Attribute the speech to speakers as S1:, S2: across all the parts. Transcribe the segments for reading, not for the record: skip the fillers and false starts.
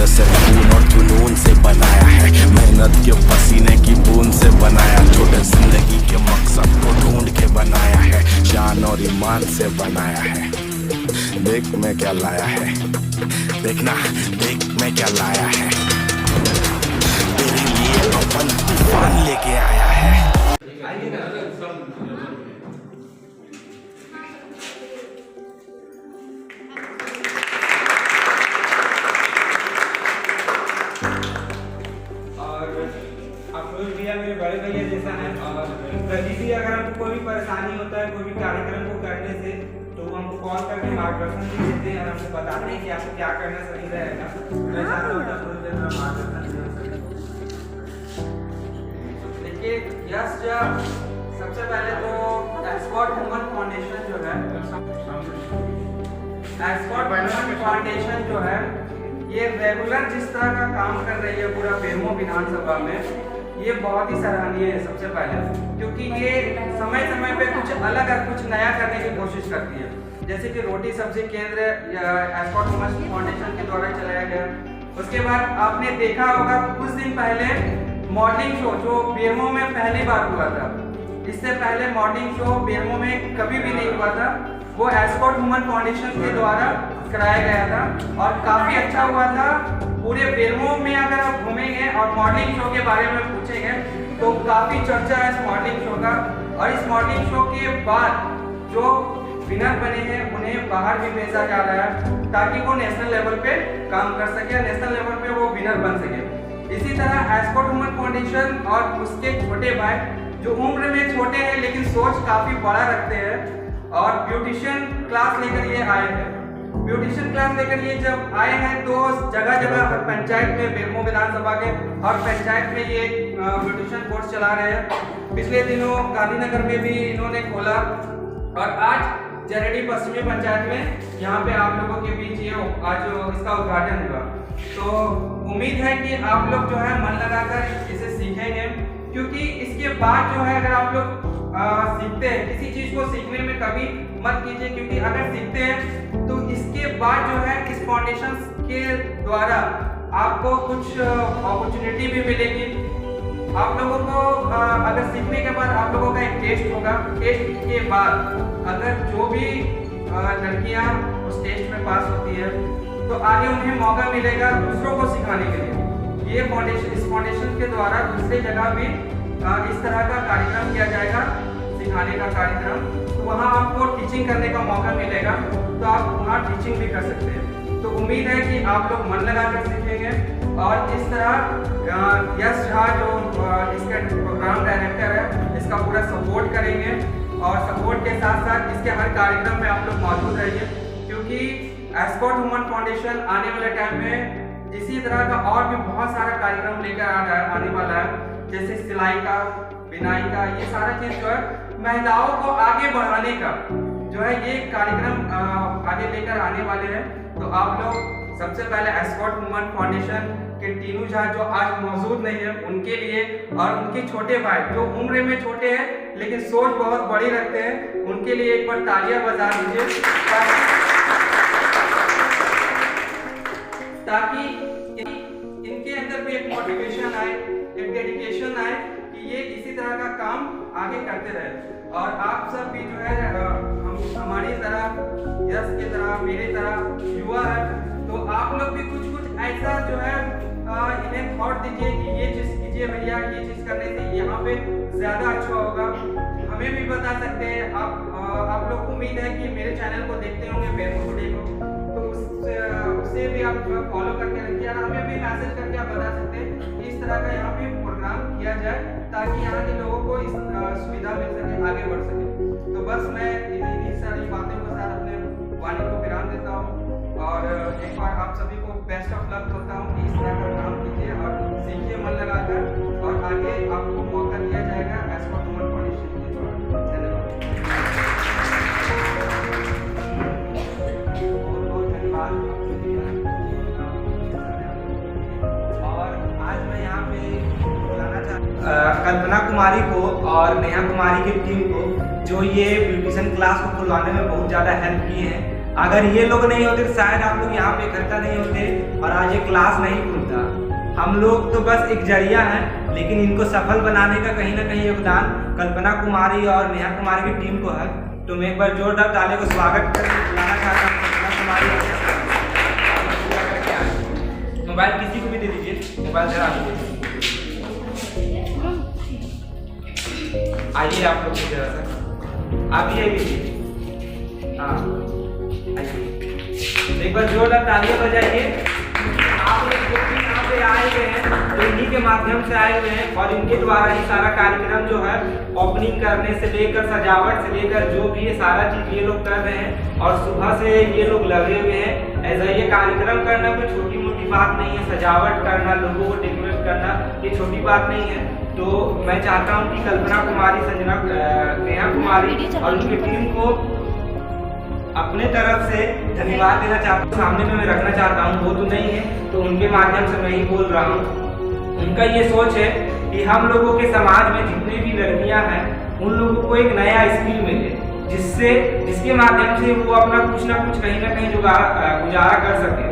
S1: सिर्फ खून और जुनून से बनाया है, मेहनत के पसीने की बूंद से बनाया, छोटे जिंदगी के मकसद को ढूंढ के बनाया है, शान और ईमान से बनाया है। देख मैं क्या लाया है, देखना देख मैं क्या लाया है, तेरे लिए अपन तूफान लेके आया है।
S2: मेरे बड़े भैया जैसा है, और कभी भी अगर हमको कोई भी परेशानी होता है कोई भी कार्यक्रम को करने से, तो वो हमको कॉल करके मार्गदर्शन भी देते हैं और हमको बताते हैं कि आपको क्या करना सही रहेगा। मैं चाहता हूँ थोड़ी देर में मार्गदर्शन। देखिए यस, सबसे पहले तो एस्कॉर्ट वुमन फाउंडेशन जो है, एस्कॉर्ट वुमन फाउंडेशन जो है, ये रेगुलर जिस तरह का काम कर रही है पूरा बेरमो विधानसभा में, ये बहुत ही सराहनीय है सबसे पहले, क्योंकि ये समय समय पे कुछ अलग और कुछ नया करने की कोशिश करती है। जैसे कि रोटी सब्जी केंद्र एस्कॉर्ट वुमन फाउंडेशन के द्वारा चलाया गया। उसके बाद आपने देखा होगा कुछ दिन पहले मॉडलिंग शो जो बेरमो में पहली बार हुआ था, इससे पहले मॉडलिंग शो बेरमो में कभी भी नहीं हुआ था, वो एस्कॉर्ट वुमन फाउंडेशन के द्वारा कराया गया था और काफी अच्छा हुआ था। पूरे बेरमो में अगर आप घूमेंगे और मॉडलिंग शो के बारे में पूछेंगे तो काफी चर्चा है इस मॉडलिंग शो का, और इस मॉडलिंग शो के बाद जो विनर बने हैं उन्हें बाहर भी भेजा जा रहा है ताकि वो नेशनल लेवल पे काम कर सके, नेशनल लेवल पे वो विनर बन सके। इसी तरह एस्कॉर्ट वुमन फाउंडेशन और उसके छोटे भाई जो उम्र में छोटे हैं लेकिन सोच काफी बड़ा रखते हैं, और ब्यूटिशियन क्लास लेकर ये आए हैं। ब्यूटिशियन क्लास लेकर ये जब आए हैं तो जगह जगह हर पंचायत में, बेरमो विधानसभा के हर पंचायत में ये ब्यूटिशियन कोर्स चला रहे हैं। पिछले दिनों गांधीनगर में भी इन्होंने खोला और आज जरेडी पश्चिमी पंचायत में यहाँ पे आप लोगों के बीच ये आज इसका उद्घाटन हुआ। तो उम्मीद है कि आप लोग जो है मन लगाकर इसे सीखेंगे, क्योंकि इसके बाद जो है अगर आप लोग सीखते हैं, किसी चीज को सीखने में कभी मत कीजिए, क्योंकि अगर सीखते हैं तो इसके बाद जो है इस फाउंडेशन के द्वारा आपको कुछ अपॉर्चुनिटी भी मिलेगी। आप लोगों को अगर सीखने के बाद आप लोगों का एक टेस्ट होगा, टेस्ट के बाद अगर जो भी लड़कियां उस टेस्ट में पास होती है तो आगे उन्हें मौका मिलेगा दूसरों को सिखाने के लिए। ये फाउंडेशन, इस फाउंडेशन के द्वारा दूसरी जगह भी इस तरह का कार्यक्रम किया जाएगा, सिखाने का कार्यक्रम, तो वहाँ आपको टीचिंग करने का मौका मिलेगा, तो आप वहाँ टीचिंग भी कर सकते हैं। तो उम्मीद है कि आप लोग मन लगाकर सीखेंगे और इस तरह यश झा जो इसके प्रोग्राम डायरेक्टर है इसका पूरा सपोर्ट करेंगे, और सपोर्ट के साथ साथ इसके हर कार्यक्रम में आप लोग मौजूद रहिए, क्योंकि एस्कॉर्ट वुमन फाउंडेशन आने वाले टाइम में इसी तरह का और भी बहुत सारा कार्यक्रम लेकर आने वाला है, जैसे सिलाई का, बिनाई का, ये सारा चीज जो है महिलाओं को आगे बढ़ाने का जो है ये कार्यक्रम आगे लेकर आने वाले हैं। तो आप लोग सबसे पहले एस्कॉर्ट वुमन फाउंडेशन के टीनू झा जो आज मौजूद नहीं है उनके लिए, और उनके छोटे भाई जो उम्र में छोटे हैं लेकिन सोच बहुत बड़ी रखते हैं, उनके लिए एक बार तालियां बजा दीजिए, ताकि इनके अंदर भी एक मोटिवेशन आए, एक डेडिकेशन आए कि ये इसी तरह का काम आगे करते रहे। और आप सब भी जो है हमारी तरह, यश की तरह, मेरी तरह युवा है, तो आप लोग भी कुछ कुछ ऐसा जो है इन्हें थॉट दीजिए कि ये चीज कीजिए भैया, ये चीज करने से यहाँ पे ज्यादा अच्छा होगा। हमें भी बता सकते हैं आप लोग, उम्मीद है कि मेरे चैनल को देखते होंगे बेरमो टुडे को, तो उससे भी आप फॉलो करके रखिए, और हमें भी मैसेज करके आप बता सकते हैं कि इस तरह का यहाँ पे प्रोग्राम किया जाए ताकि यहाँ के लोगों को इस सुविधा मिल सके, आगे बढ़ सके। तो बस मैं इन्हीं सारी बातों के साथ अपने वाणी को विराम देता हूँ, और एक बार आप सभी को बेस्ट ऑफ लक होता हूँ कि इस तरह का काम कीजिए और सीखिए मन लगाकर, और आगे आपको मौका दिया जाएगा एस्कॉर्ट वुमन फाउंडेशन के द्वारा। धन्यवाद। और आज मैं यहाँ पे बुलाना चाहता कल्पना कुमारी को और नेहा कुमारी की टीम को, जो ये ब्यूटिशियन क्लास को खुलवाने में बहुत ज़्यादा हेल्प किए हैं। अगर ये लोग नहीं होते तो शायद आप लोग यहाँ पे इकट्ठा नहीं होते और आज ये क्लास नहीं खुलता। हम लोग तो बस एक जरिया हैं, लेकिन इनको सफल बनाने का कहीं ना कहीं योगदान कल्पना कुमारी और नेहा कुमारी की टीम को है। तो मैं एक बार जोरदार ताली को स्वागत करके बुलाना चाहता हूँ कल्पना कुमारी। मोबाइल किसी को भी दे दीजिए, मोबाइल जरा दीजिए। आइए आप लोग की जरा सा, आप ही आइए। हाँ आइए, एक बार जोरदार तालियां बजाइए। आप लोग जो भी यहाँ पे आए हुए हैं तो इन्हीं के माध्यम से आए हुए हैं और इनके द्वारा ही सारा कार्यक्रम जो है ओपनिंग करने से लेकर सजावट से लेकर जो भी है सारा चीज ये लोग कर रहे हैं। और सुबह से ये लोग लगे हुए हैं। ऐसा ये कार्यक्रम करना कोई छोटी मोटी बात नहीं है। सजावट करना, लोगों को डेकोरेट करना ये छोटी बात नहीं है। तो मैं चाहता हूँ कि कल्पना कुमारी, संजना, नेहा कुमारी और उनकी टीम को अपने तरफ से धन्यवाद देना चाहता हूँ। सामने में मैं रखना चाहता हूँ, वो तो नहीं है तो उनके माध्यम से मैं ही बोल रहा हूँ। उनका ये सोच है कि हम लोगों के समाज में जितने भी लड़कियां हैं उन लोगों को एक नया स्किल मिले, जिसके माध्यम से वो अपना कुछ ना कुछ कहीं ना कहीं गुजारा कर सके।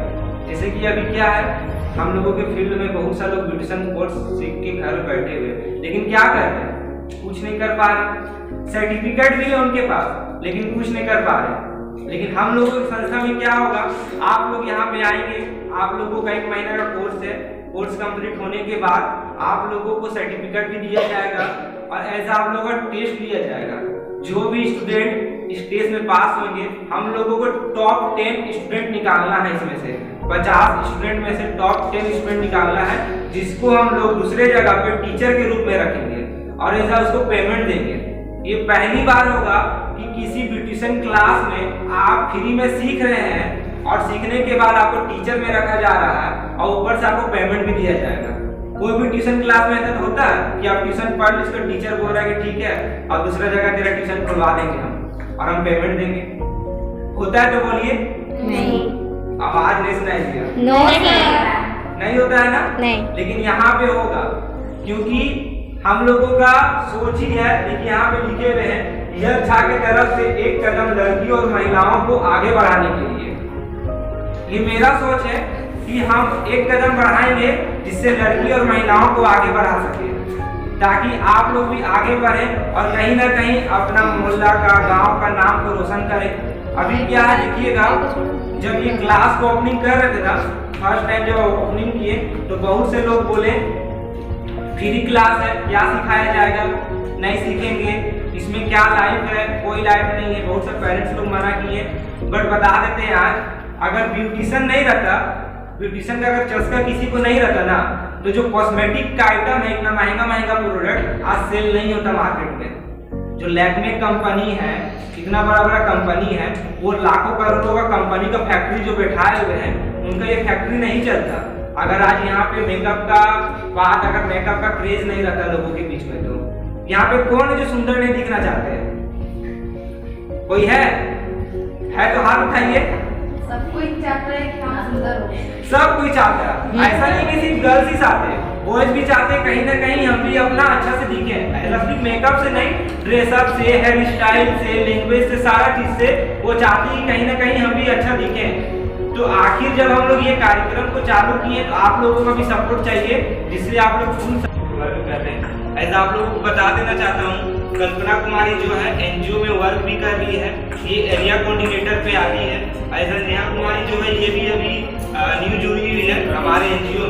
S2: जैसे कि अभी क्या है, हम लोगों के फील्ड में बहुत सारे लोग ब्यूटिशियन कोर्स सीख के घर में बैठे हुए, लेकिन क्या कर रहे हैं, कुछ नहीं कर पा रहे। सर्टिफिकेट भी है उनके पास लेकिन कुछ नहीं कर पा रहे। लेकिन हम लोगों की संस्था में क्या होगा, आप लोग यहाँ पे आएंगे, आप लोगों का 1 महीने का कोर्स है। कोर्स कंप्लीट होने के बाद आप लोगों को सर्टिफिकेट भी दिया जाएगा और ऐसा आप लोगों का टेस्ट लिया जाएगा। जो भी स्टूडेंट स्टेज में पास होंगे, हम लोगों को टॉप 10 स्टूडेंट निकालना है। इसमें से 50 स्टूडेंट में से टॉप 10 स्टूडेंट निकालना है, जिसको हम लोग दूसरे जगह पे टीचर के रूप में रखेंगे और ऐसा उसको पेमेंट देंगे। ये पहली बार होगा कि किसी ब्यूटिशियन क्लास में आप फ्री में सीख रहे हैं और सीखने के बाद आपको टीचर में रखा जा रहा है और ऊपर से आपको पेमेंट भी दिया जाएगा। कोई भी ट्यूशन क्लास में ऐसा तो होता है कि आप ट्यूशन पढ़ इसका टीचर बोल रहा है कि ठीक है और दूसरा जगह तेरा ट्यूशन खुलवा देंगे हम और हम पेमेंट देंगे। होता है तो बोलिए
S3: नहीं।
S2: आवाज नहीं सुनाई दिया? नहीं होता है ना?
S3: नहीं।
S2: लेकिन यहाँ पे होगा, क्योंकि हम लोगों का सोच ही है। देखिए यहाँ पे लिखे हुए हैं, यह छा के तरफ से एक कदम लड़कियों और महिलाओं को आगे बढ़ाने के लिए। ये मेरा सोच है कि हम एक कदम बढ़ाएंगे जिससे लड़की और महिलाओं को आगे बढ़ा सके, ताकि आप लोग भी आगे बढ़ें और कहीं ना कहीं अपना मोहल्ला का, गांव का नाम को रोशन करें। अभी क्या है देखिएगा, जब ये क्लास को ओपनिंग कर रहे थे ना, फर्स्ट टाइम जब ओपनिंग किए तो बहुत से लोग बोले फ्री क्लास है, क्या सिखाया जाएगा, नहीं सीखेंगे, इसमें क्या लाइफ है, कोई लाइफ नहीं है। बहुत से पेरेंट्स लोग मना किए, बट बता देते हैं आज, अगर ब्यूटिशियन नहीं रहता, ब्यूटिशियन का अगर चस्का किसी को नहीं रहता ना, तो जो कॉस्मेटिक का आइटम है, इतना महंगा प्रोडक्ट आज सेल नहीं होता मार्केट में। जो लैक्मे कंपनी है, इतना बड़ा कंपनी है, वो लाखों करोड़ों का कंपनी का फैक्ट्री जो बैठाए हुए हैं, उनका ये फैक्ट्री नहीं चलता अगर आज यहाँ पे मेकअप का बात, अगर मेकअप का क्रेज नहीं रहता लोगों के बीच में। तो यहाँ पे कौन है जो सुंदर नहीं दिखना चाहते हैं? कोई है तो हाथ उठाइए।
S4: सब कोई चाहता है कि हम सुंदर हो। सब
S2: कोई चाहता है, ऐसा नहीं कि सिर्फ गर्ल्स ही चाहते हैं, बॉयज भी चाहते हैं कहीं ना कहीं हम भी अपना अच्छा से दिखें। सिर्फ मेकअप से नहीं, ड्रेसअप से, हेयर स्टाइल से, लैंग्वेज से, सारा चीज से वो चाहते हैं कहीं ना कहीं हम भी अच्छा दिखें। तो आखिर जब हम लोग ये कार्यक्रम को चालू किए तो आप लोगों का भी सपोर्ट चाहिए, जिससे आप लोग फुल वर्क कर रहे हैं। ऐसा आप लोगों को बता देना चाहता हूँ, कल्पना कुमारी जो है एनजीओ में वर्क भी कर रही है, ये एरिया कोऑर्डिनेटर पे आती है। ऐसा नेहा कुमारी जो है ये भी अभी न्यू जुड़ी हुई है हमारे एनजीओ